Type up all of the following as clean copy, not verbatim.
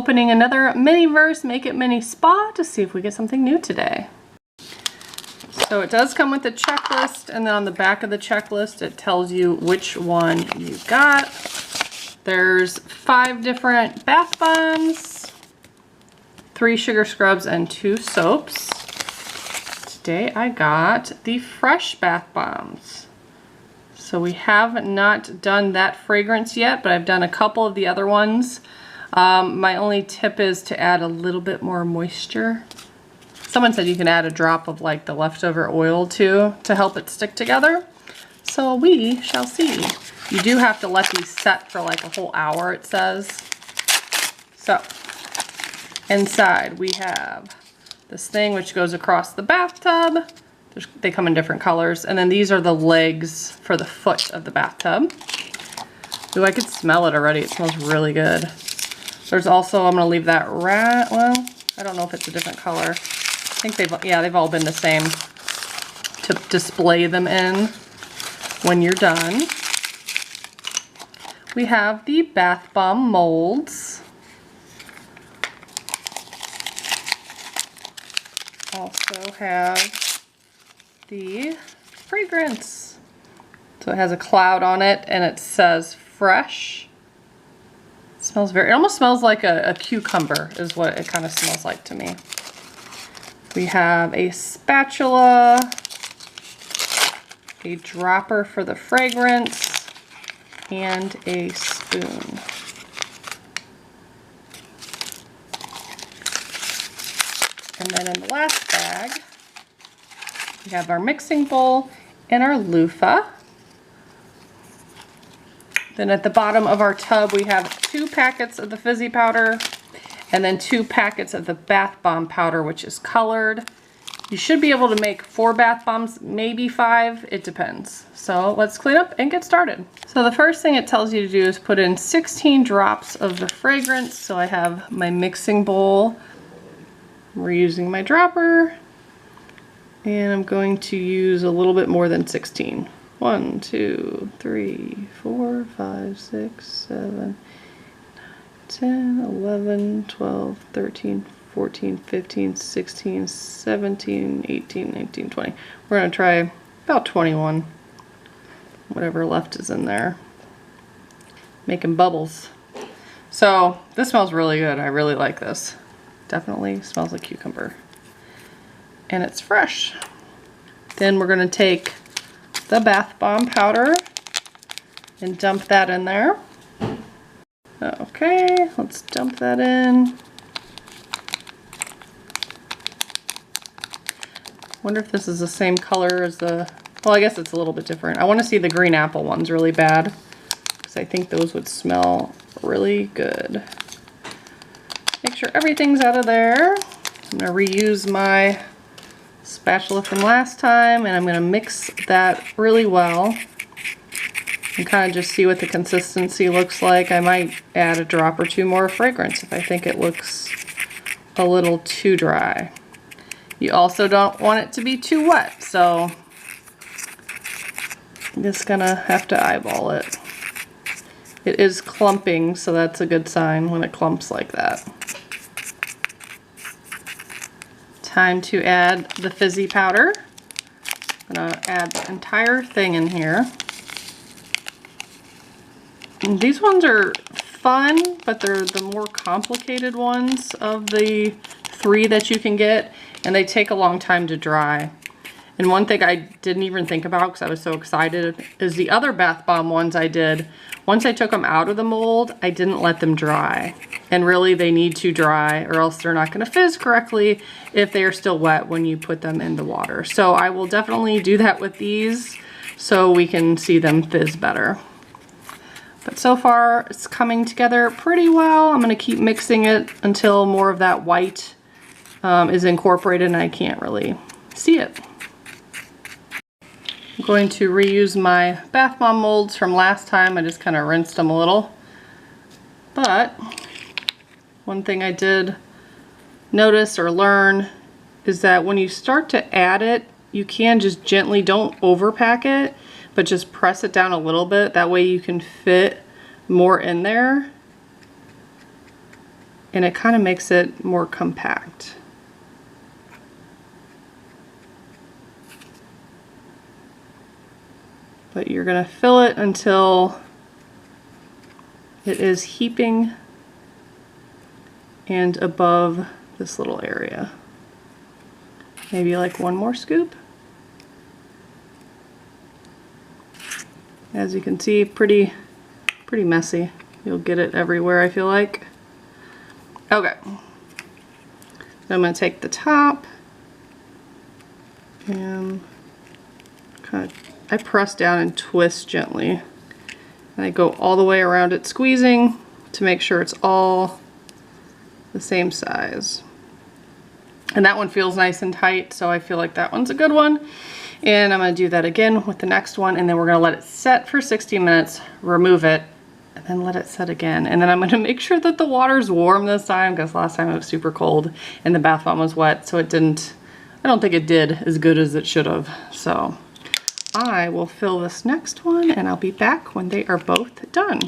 Opening another Miniverse Make It Mini Spa to see if we get something new today. So it does come with a checklist, and then on the back of the checklist it tells you which one you got. There's 5 different bath bombs, 3 sugar scrubs, and 2 soaps. Today I got the fresh bath bombs. So we have not done that fragrance yet, but I've done a couple of the other ones. My only tip is to add a little bit more moisture. Someone said you can add a drop of like the leftover oil too to help it stick together. So we shall see. You do have to let these set for like a whole hour, it says. So inside we have this thing which goes across the bathtub. They come in different colors. And then these are the legs for the foot of the bathtub. Ooh, I could smell it already. It smells really good. There's also, I'm gonna leave that well, I don't know if it's a different color. I think they've all been the same to display them in when you're done. We have the bath bomb molds. Also have the fragrance. So it has a cloud on it and it says fresh. It smells it almost smells like a cucumber is what it kind of smells like to me. We have a spatula, a dropper for the fragrance, and a spoon. And then in the last bag, we have our mixing bowl and our loofah. Then at the bottom of our tub, we have 2 packets of the fizzy powder and then 2 packets of the bath bomb powder, which is colored. You should be able to make 4 bath bombs, maybe 5, it depends. So let's clean up and get started. So the first thing it tells you to do is put in 16 drops of the fragrance. So I have my mixing bowl. We're using my dropper. And I'm going to use a little bit more than 16. 1, 2, 3, 4, 5, 6, 7, 10, 11, 12, 13, 14, 15, 16, 17, 18, 19, 20. We're going to try about 21. Whatever left is in there. Making bubbles. So this smells really good. I really like this. Definitely smells like cucumber. And it's fresh. Then we're going to take the bath bomb powder and dump that in there. Okay, let's dump that in. Wonder if this is the same color as the, well, I guess it's a little bit different. I want to see the green apple ones really bad because I think those would smell really good. Make sure everything's out of there. I'm going to reuse my spatula from last time and I'm going to mix that really well and kind of just see what the consistency looks like. I might add a drop or 2 more fragrance if I think it looks a little too dry. You also don't want it to be too wet, so I'm just gonna have to eyeball it. It is clumping, so that's a good sign when it clumps like that. Time to add the fizzy powder. I'm gonna add the entire thing in here. And these ones are fun, but they're the more complicated ones of the 3 that you can get, and they take a long time to dry. And one thing I didn't even think about because I was so excited is the other bath bomb ones I did. Once I took them out of the mold, I didn't let them dry. And really they need to dry or else they're not going to fizz correctly if they are still wet when you put them in the water. So I will definitely do that with these so we can see them fizz better. But so far it's coming together pretty well. I'm going to keep mixing it until more of that white is incorporated and I can't really see it. I'm going to reuse my bath bomb molds from last time. I just kind of rinsed them a little. But one thing I did notice or learn is that when you start to add it, you can just gently, don't overpack it, but just press it down a little bit. That way you can fit more in there. and it kind of makes it more compact. But you're going to fill it until it is heaping and above this little area. Maybe like one more scoop. As you can see, pretty messy. You'll get it everywhere, I feel like. Okay. So I'm going to take the top and kind of, I press down and twist gently. And I go all the way around it, squeezing to make sure it's all the same size. And that one feels nice and tight, so I feel like that one's a good one. And I'm going to do that again with the next one, and then we're going to let it set for 60 minutes, remove it, and then let it set again. And then I'm going to make sure that the water's warm this time, because last time it was super cold and the bath bomb was wet, so it didn't, I don't think it did as good as it should have. So I will fill this next one, and I'll be back when they are both done.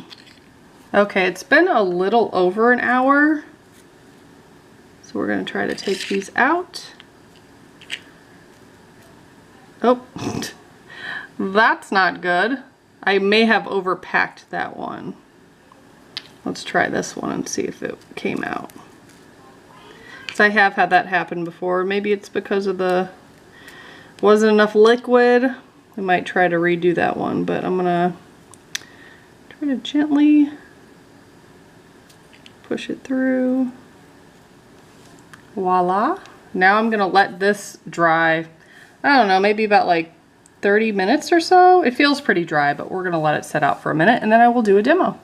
Okay, it's been a little over an hour. So we're going to try to take these out. Oh, that's not good. I may have overpacked that one. Let's try this one and see if it came out. Because I have had that happen before. Maybe it's because of the wasn't enough liquid. I might try to redo that one, but I'm gonna try to gently push it through. Voila. Now I'm gonna let this dry, I don't know, maybe about like 30 minutes or so. It feels pretty dry, but we're gonna let it set out for a minute, and then I will do a demo.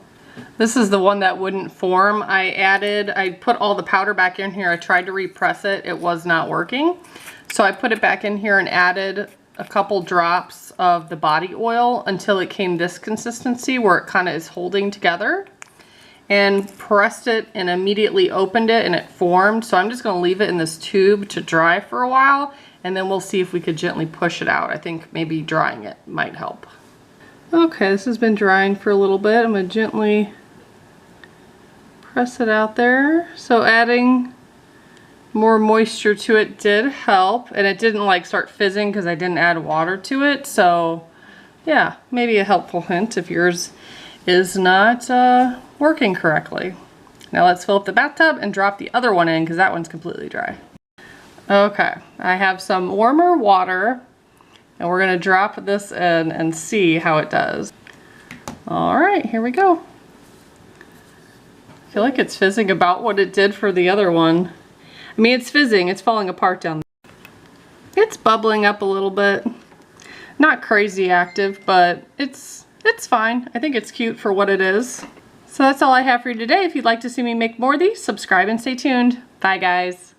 This is the one that wouldn't form. I put all the powder back in here. I tried to repress it. It was not working. So I put it back in here and added a couple drops of the body oil until it came this consistency where it kind of is holding together. And pressed it and immediately opened it and it formed. So I'm just gonna leave it in this tube to dry for a while, and then we'll see if we could gently push it out. I think maybe drying it might help. Okay, this has been drying for a little bit. I'm gonna gently press it out there. So adding more moisture to it did help, and it didn't like start fizzing because I didn't add water to it. So yeah, maybe a helpful hint if yours is not working correctly. Now let's fill up the bathtub and drop the other one in because that one's completely dry. Okay, I have some warmer water and we're gonna drop this in and see how it does. All right, here we go. I feel like it's fizzing about what it did for the other one. I mean, it's fizzing, it's falling apart down there. It's bubbling up a little bit. Not crazy active, but it's fine. I think it's cute for what it is. So that's all I have for you today. If you'd like to see me make more of these, subscribe and stay tuned. Bye guys.